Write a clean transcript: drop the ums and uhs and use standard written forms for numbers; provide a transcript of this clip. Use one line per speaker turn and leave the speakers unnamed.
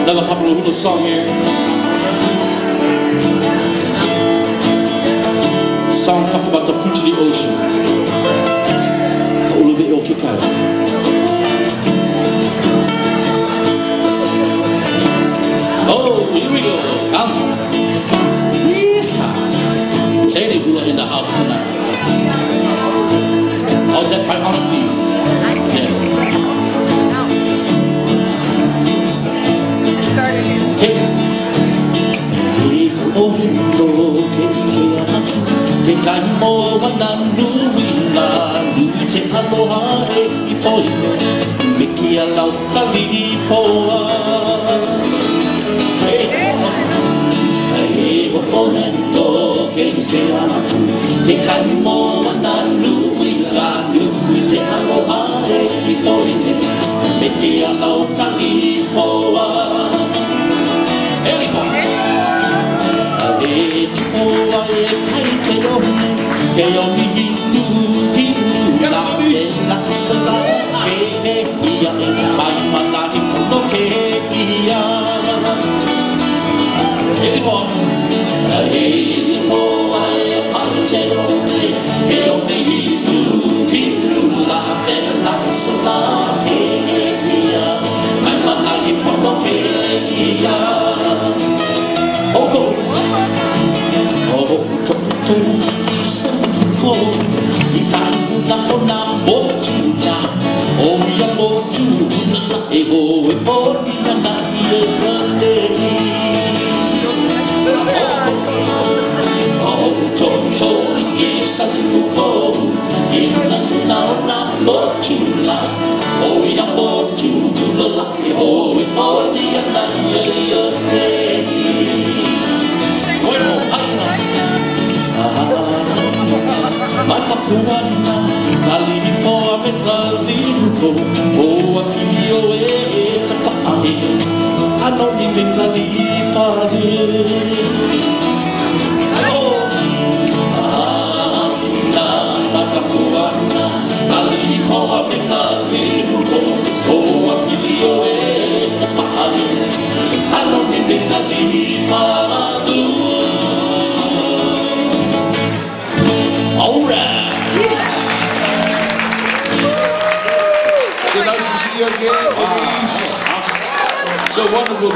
Another popular hula song here. Song talk about the fruits of the ocean. Kauluve o Kikai. Oh, here we go. Yeah. Lady hula in the house tonight. How's that by honesty? Yeah. Ke kai mo wana nui la nui te aloha e i poi me ki a lau kali i poa e o polento ke te ana ke kai mo wana nui la nui te aloha e i poi me ki a lau kali i poa e ti poa e kai te omi ke omi hinu la e nakasala ke e ia e mai malahi puno ke ia e ti poa e ti poa e kai te omi ke omi hinu la e nakasala ke e ia mai malahi puno ke ia I kanda kona motuna o ia motuna e ho e pori na ia kande o to i satu ko I na motuna o ia motuna e ho e pori na ia kande Makapuana, Kalipoa me Kalipo, o Akio e Tapahi, Anoni me Kalipari. Makapuana, Kalipoa me Kalipo, o Akio e Tapahi, Anoni me Kalipari.
So nice to see you again, Elise. So wonderful.